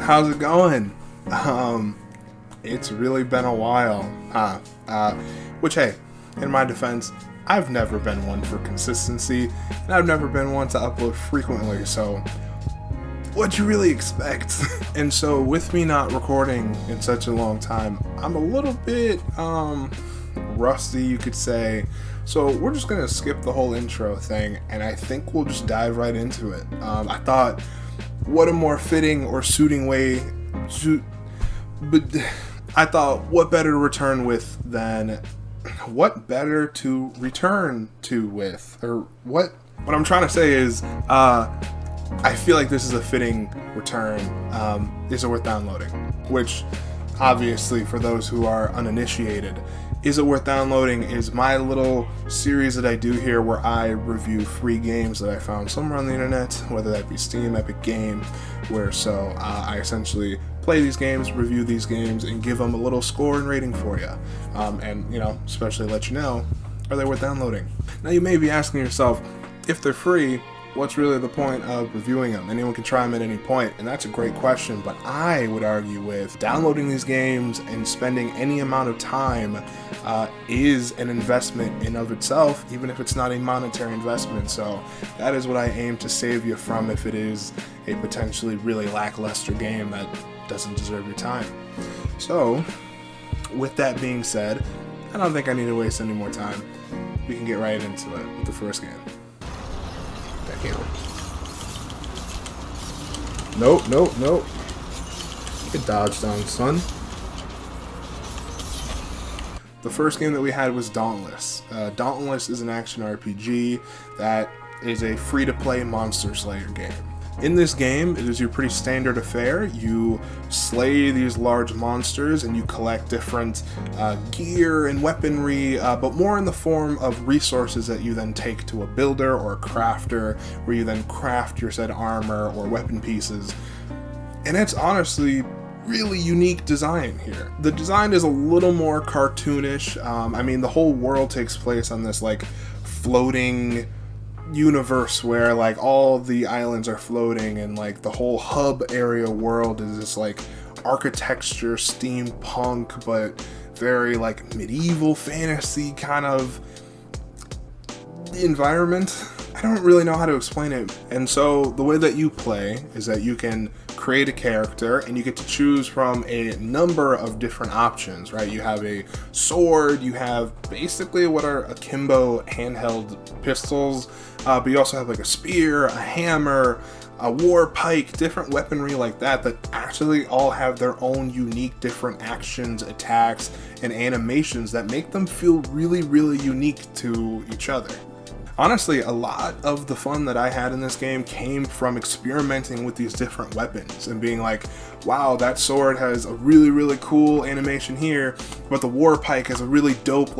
how's it going? It's really been a while. Which, hey, in my defense, I've never been one for consistency, and I've never been one to upload frequently, so what'd you really expect? And so, with me not recording in such a long time, I'm a little bit, rusty, you could say. So we're just gonna skip the whole intro thing, and I think we'll just dive right into it. I thought, what a more fitting or suiting way to, but I thought, what better to return with than, what better to return to with, or what I'm trying to say is, I feel like this is a fitting return. Is It Worth Downloading? Which, obviously, for those who are uninitiated, Is It Worth Downloading is my little series that I do here where I review free games that I found somewhere on the internet, whether that be Steam, Epic Game, I essentially play these games, review these games, and give them a little score and rating for you. And, especially let you know, are they worth downloading? Now, you may be asking yourself, if they're free, what's really the point of reviewing them? Anyone can try them at any point, and that's a great question, but I would argue with downloading these games and spending any amount of time is an investment in of itself, even if it's not a monetary investment. So that is what I aim to save you from if it is a potentially really lackluster game that doesn't deserve your time. So, with that being said, I don't think I need to waste any more time. We can get right into it with the first game. Nope. Get dodged down, son. The first game that we had was Dauntless. Dauntless is an action RPG that is a free-to-play Monster Slayer game. In this game, it is your pretty standard affair. You slay these large monsters and you collect different gear and weaponry, but more in the form of resources that you then take to a builder or a crafter, where you then craft your said armor or weapon pieces. And it's honestly really unique design here. The design is a little more cartoonish. The whole world takes place on this floating universe where all the islands are floating, and the whole hub area world is this architecture steampunk but very medieval fantasy kind of environment. I don't really know how to explain it. And so the way that you play is that you can create a character and you get to choose from a number of different options, right? You have a sword, you have basically what are akimbo handheld pistols, but you also have a spear, a hammer, a war pike, different weaponry like that actually all have their own unique different actions, attacks, and animations that make them feel really, really unique to each other. Honestly, a lot of the fun that I had in this game came from experimenting with these different weapons and being like, wow, that sword has a really, really cool animation here, but the war pike has a really dope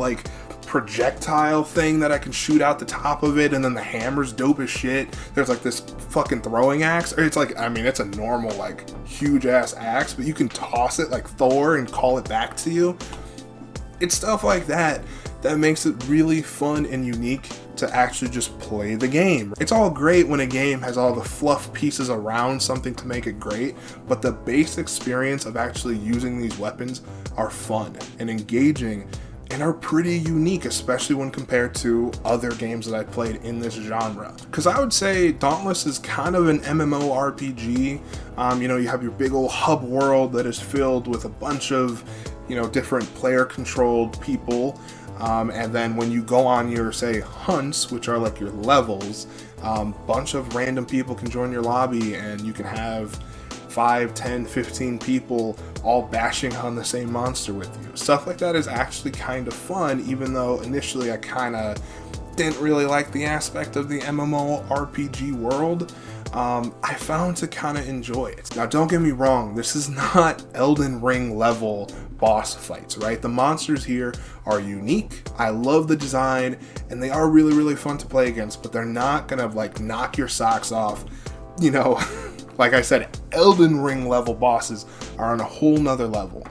projectile thing that I can shoot out the top of it, and then the hammer's dope as shit. There's this fucking throwing axe. It's it's a normal huge ass axe, but you can toss it like Thor and call it back to you. It's stuff like that that makes it really fun and unique to actually just play the game. It's all great when a game has all the fluff pieces around something to make it great, but the base experience of actually using these weapons are fun and engaging and are pretty unique, especially when compared to other games that I played in this genre. Because I would say Dauntless is kind of an MMORPG. You have your big old hub world that is filled with a bunch of different player-controlled people. And then when you go on your, say, hunts, which are your levels, bunch of random people can join your lobby, and you can have 5, 10, 15 people all bashing on the same monster with you. Stuff like that is actually kind of fun, even though initially I kind of didn't really like the aspect of the MMORPG world. I found to kind of enjoy it. Now, don't get me wrong, this is not Elden Ring level boss fights, right? The monsters here are unique. I love the design, and they are really, really fun to play against, but they're not gonna knock your socks off. Like I said, Elden Ring level bosses are on a whole nother level.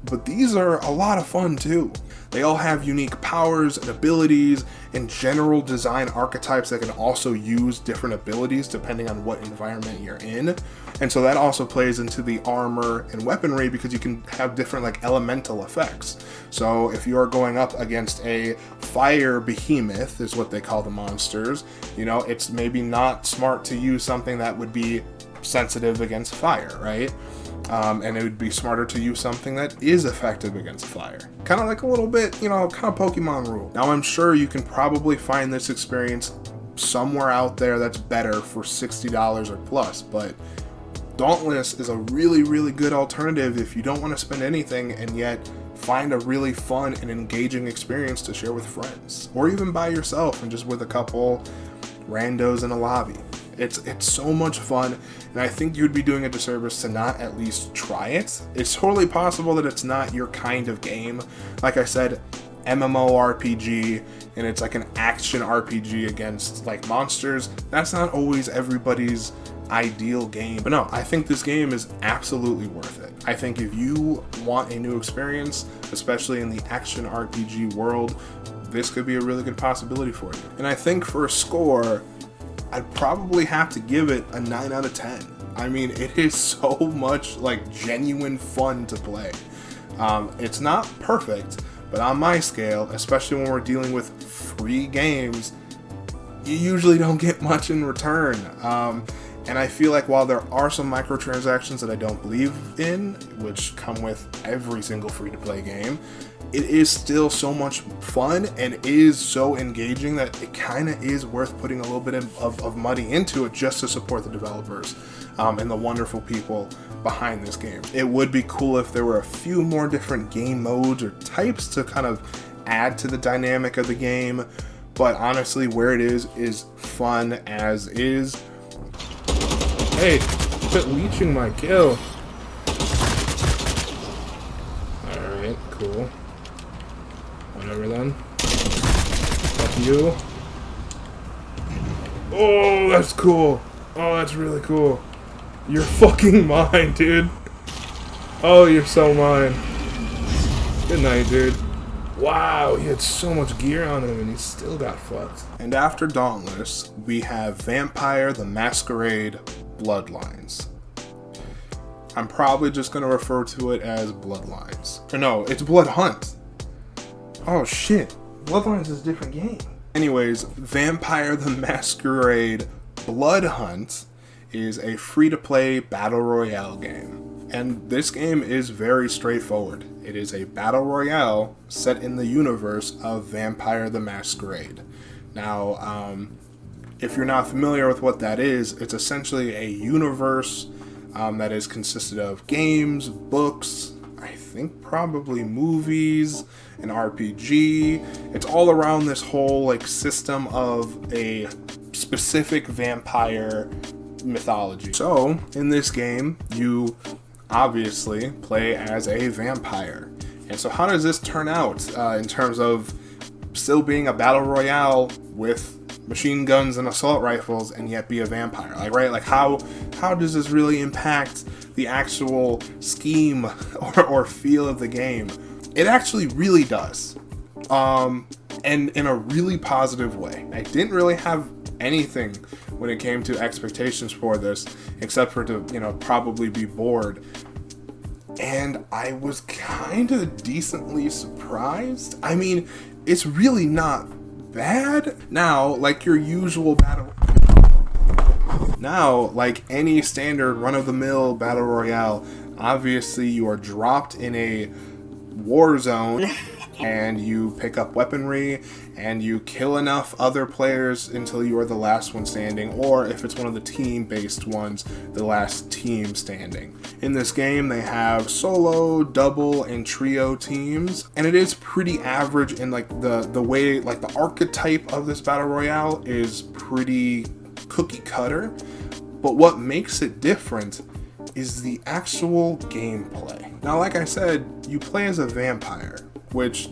But these are a lot of fun too. They all have unique powers and abilities and general design archetypes that can also use different abilities depending on what environment you're in. And so that also plays into the armor and weaponry, because you can have different like elemental effects. So if you are going up against a fire behemoth, is what they call the monsters, you know, it's maybe not smart to use something that would be sensitive against fire, right? And it would be smarter to use something that is effective against fire. Kind of like a little bit, you know, kind of Pokemon rule. Now I'm sure you can probably find this experience somewhere out there that's better for $60 or plus, but Dauntless is a really, really good alternative if you don't want to spend anything and yet find a really fun and engaging experience to share with friends, or even by yourself and just with a couple randos in a lobby. It's so much fun, and I think you'd be doing a disservice to not at least try it. It's totally possible that it's not your kind of game. Like I said, MMORPG, and it's like an action RPG against like monsters. That's not always everybody's ideal game. But no, I think this game is absolutely worth it. I think if you want a new experience, especially in the action RPG world, this could be a really good possibility for you. And I think for a score, I'd probably have to give it a 9 out of 10. I mean, it is so much like genuine fun to play. It's not perfect, but on my scale, especially when we're dealing with free games, you usually don't get much in return. And I feel like while there are some microtransactions that I don't believe in, which come with every single free-to-play game, it is still so much fun and is so engaging that it kind of is worth putting a little bit of money into it just to support the developers and the wonderful people behind this game. It would be cool if there were a few more different game modes or types to kind of add to the dynamic of the game, but honestly, where it is fun as is. Hey, quit leeching my kill. Alright, cool. Whatever then. Fuck you. Oh, that's cool. Oh, that's really cool. You're fucking mine, dude. Oh, you're so mine. Good night, dude. Wow, he had so much gear on him and he still got fucked. And after Dauntless, we have Vampire the Masquerade Bloodlines. I'm probably just going to refer to it as Bloodlines. Or no, it's Bloodhunt. Oh shit, Bloodlines is a different game. Anyways, Vampire the Masquerade Bloodhunt is a free-to-play battle royale game. And this game is very straightforward. It is a battle royale set in the universe of Vampire the Masquerade. Now, if you're not familiar with what that is, it's essentially a universe that is consisted of games, books, I think probably movies, an RPG. It's all around this whole like system of a specific vampire mythology. So, in this game, you obviously play as a vampire. And so how does this turn out in terms of still being a battle royale with machine guns and assault rifles and yet be a vampire? Like, right? Like how does this really impact the actual scheme or feel of the game? It actually really does. And in a really positive way. I didn't really have anything when it came to expectations for this, except for to, you know, probably be bored. And I was kind of decently surprised. I mean, it's really not bad. Now, like your usual battle... Now, like any standard run-of-the-mill battle royale, obviously you are dropped in a war zone and you pick up weaponry and you kill enough other players until you are the last one standing, or if it's one of the team-based ones, the last team standing. In this game, they have solo, double, and trio teams, and it is pretty average in like the way, like the archetype of this battle royale is pretty cookie cutter, but what makes it different is the actual gameplay. Now, like I said, you play as a vampire, which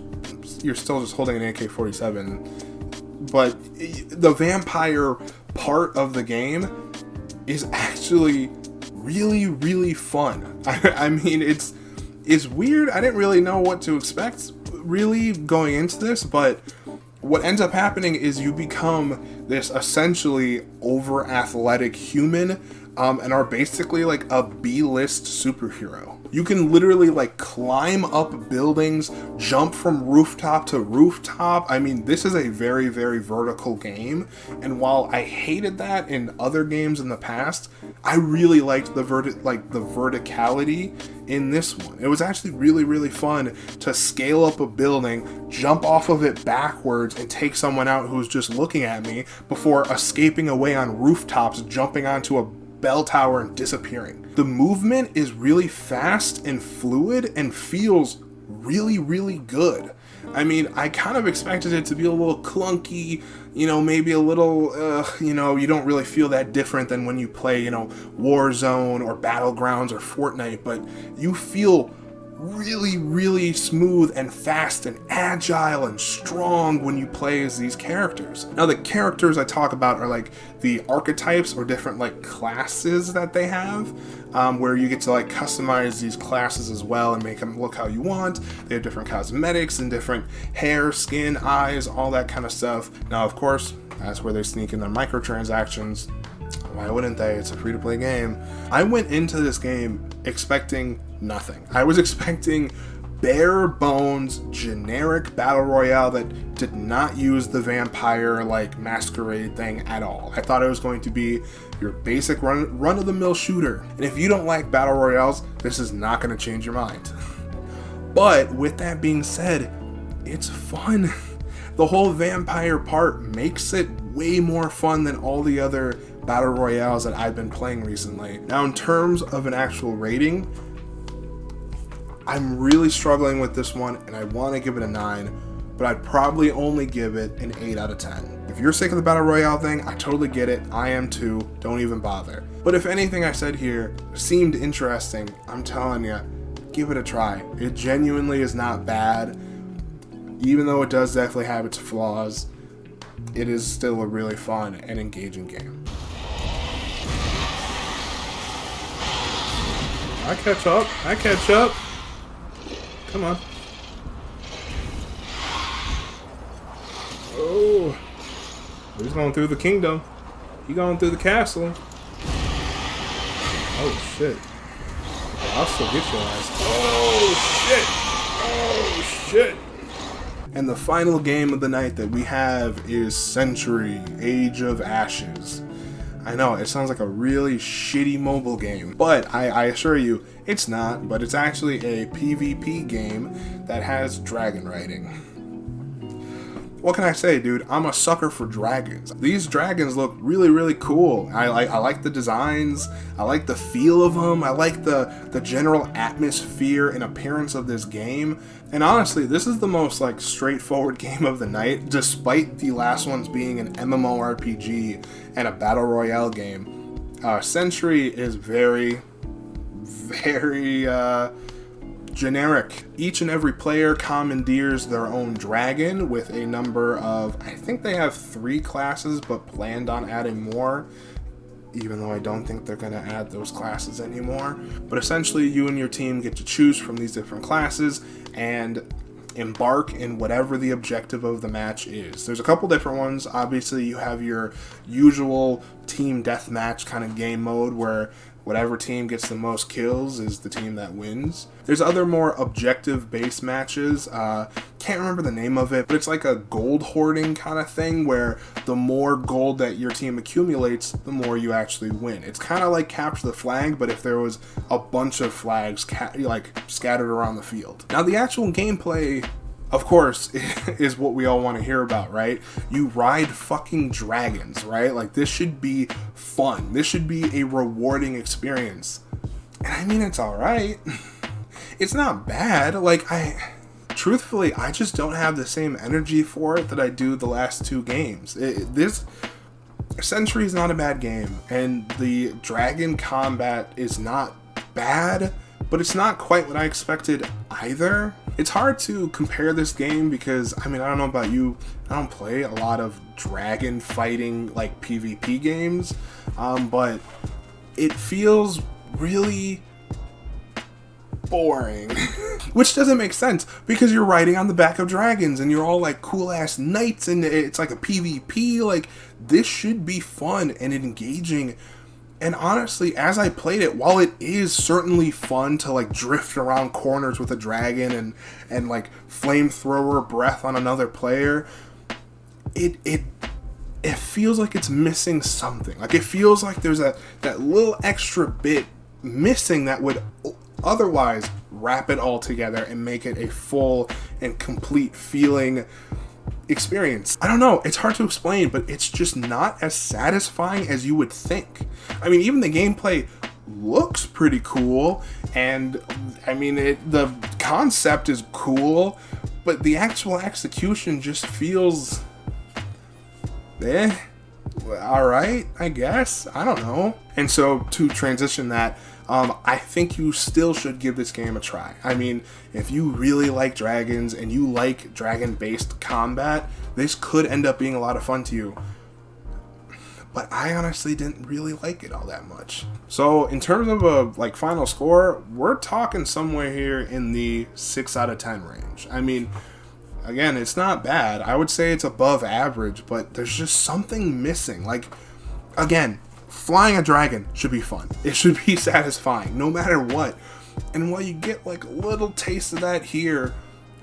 you're still just holding an AK-47, but the vampire part of the game is actually really, really fun. I mean, it's weird. I didn't really know what to expect really going into this, but what ends up happening is you become this essentially over-athletic human and are basically like a B-list superhero. You can literally like climb up buildings, jump from rooftop to rooftop. I mean, this is a very, very vertical game. And while I hated that in other games in the past, I really liked the verticality in this one. It was actually really, really fun to scale up a building, jump off of it backwards, and take someone out who's just looking at me before escaping away on rooftops, jumping onto a bell tower and disappearing. The movement is really fast and fluid and feels really, really good. I mean, I kind of expected it to be a little clunky, maybe a little, you don't really feel that different than when you play, Warzone or Battlegrounds or Fortnite, but you feel really, really smooth and fast and agile and strong when you play as these characters. Now, the characters I talk about are like the archetypes or different like classes that they have, where you get to like customize these classes as well and make them look how you want. They have different cosmetics and different hair, skin, eyes, all that kind of stuff. Now, of course, that's where they sneak in their microtransactions. Why wouldn't they? It's a free-to-play game. I went into this game expecting nothing. I was expecting bare bones, generic battle royale that did not use the vampire like Masquerade thing at all. I thought it was going to be your basic run-of-the-mill shooter. And if you don't like battle royales, this is not going to change your mind. But with that being said, it's fun. The whole vampire part makes it way more fun than all the other battle royales that I've been playing recently. Now, in terms of an actual rating, I'm really struggling with this one, and I want to give it a 9, but I'd probably only give it an 8 out of 10. If you're sick of the battle royale thing, I totally get it. I am too. Don't even bother. But if anything I said here seemed interesting, I'm telling you, give it a try. It genuinely is not bad. Even though it does definitely have its flaws, it is still a really fun and engaging game. I catch up. Come on. Oh, he's going through the kingdom. He's going through the castle. Oh shit. I'll still get your ass. Oh shit. And the final game of the night that we have is Century: Age of Ashes. I know, it sounds like a really shitty mobile game, but I assure you, it's not, but it's actually a PvP game that has dragon riding. What can I say, dude? I'm a sucker for dragons. These dragons look really, really cool. I like the designs. I like the feel of them. I like the general atmosphere and appearance of this game. And honestly, this is the most like straightforward game of the night, despite the last ones being an MMORPG and a battle royale game. Century is very, very generic. Each and every player commandeers their own dragon with a number of, I think they have 3 classes, but planned on adding more, even though I don't think they're going to add those classes anymore. But essentially, you and your team get to choose from these different classes and embark in whatever the objective of the match is. There's a couple different ones. Obviously, you have your usual team deathmatch kind of game mode where whatever team gets the most kills is the team that wins. There's other more objective-based matches. Can't remember the name of it, but it's like a gold hoarding kind of thing where the more gold that your team accumulates, the more you actually win. It's kind of like capture the flag, but if there was a bunch of flags scattered around the field. Now, the actual gameplay, of course, is what we all want to hear about, right? You ride fucking dragons, right? Like, this should be fun. This should be a rewarding experience. And I mean, it's alright. It's not bad. Like, truthfully, I just don't have the same energy for it that I do the last 2 games. This Century is not a bad game, and the dragon combat is not bad, but it's not quite what I expected either. It's hard to compare this game because, I mean, I don't know about you, I don't play a lot of dragon fighting, like, PvP games, but it feels really boring. Which doesn't make sense, because you're riding on the back of dragons, and you're all, like, cool-ass knights, and it's like a PvP, like, this should be fun and engaging. And honestly, as I played it, while it is certainly fun to like drift around corners with a dragon and like flamethrower breath on another player, it feels like it's missing something. Like, it feels like there's that little extra bit missing that would otherwise wrap it all together and make it a full and complete feeling experience. I don't know, it's hard to explain, but it's just not as satisfying as you would think. I mean, even the gameplay looks pretty cool, and I mean, the concept is cool, but the actual execution just feels alright, I guess. I don't know. And so to transition that, I think you still should give this game a try. I mean, if you really like dragons and you like dragon-based combat, this could end up being a lot of fun to you. But I honestly didn't really like it all that much. So in terms of a like final score, we're talking somewhere here in the 6 out of 10 range. I mean, again, it's not bad. I would say it's above average, but there's just something missing. Like, again, flying a dragon should be fun. It should be satisfying, no matter what. And while you get like a little taste of that here,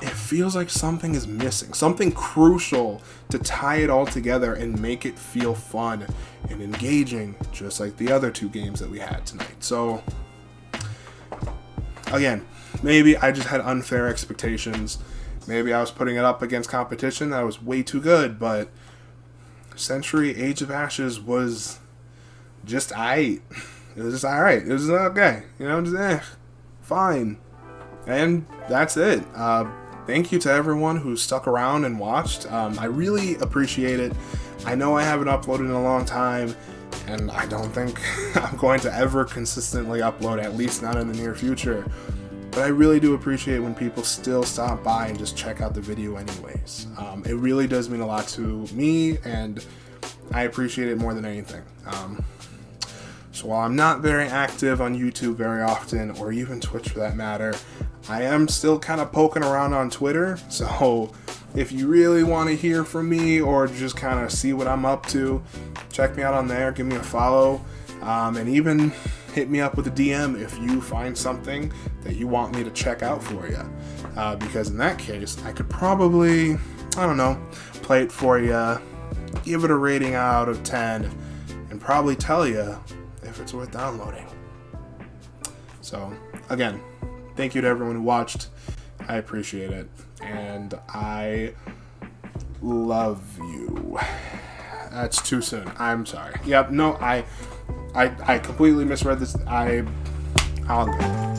it feels like something is missing. Something crucial to tie it all together and make it feel fun and engaging, just like the other two games that we had tonight. So, again, maybe I just had unfair expectations. Maybe I was putting it up against competition that was way too good, but Century Age of Ashes was just aight. It was just alright. It was okay. You know, just fine. And that's it. Thank you to everyone who stuck around and watched. I really appreciate it. I know I haven't uploaded in a long time, and I don't think I'm going to ever consistently upload, at least not in the near future. But I really do appreciate when people still stop by and just check out the video anyways. It really does mean a lot to me, and I appreciate it more than anything. So while I'm not very active on YouTube very often, or even Twitch for that matter, I am still kind of poking around on Twitter. So if you really want to hear from me or just kind of see what I'm up to, check me out on there, give me a follow, and even hit me up with a DM if you find something that you want me to check out for you. Because in that case, I could probably, I don't know, play it for you, give it a rating out of 10, and probably tell you if it's worth downloading. So, again, thank you to everyone who watched. I appreciate it. And I love you. That's too soon. I'm sorry. Yep, no, I completely misread this. I'll go.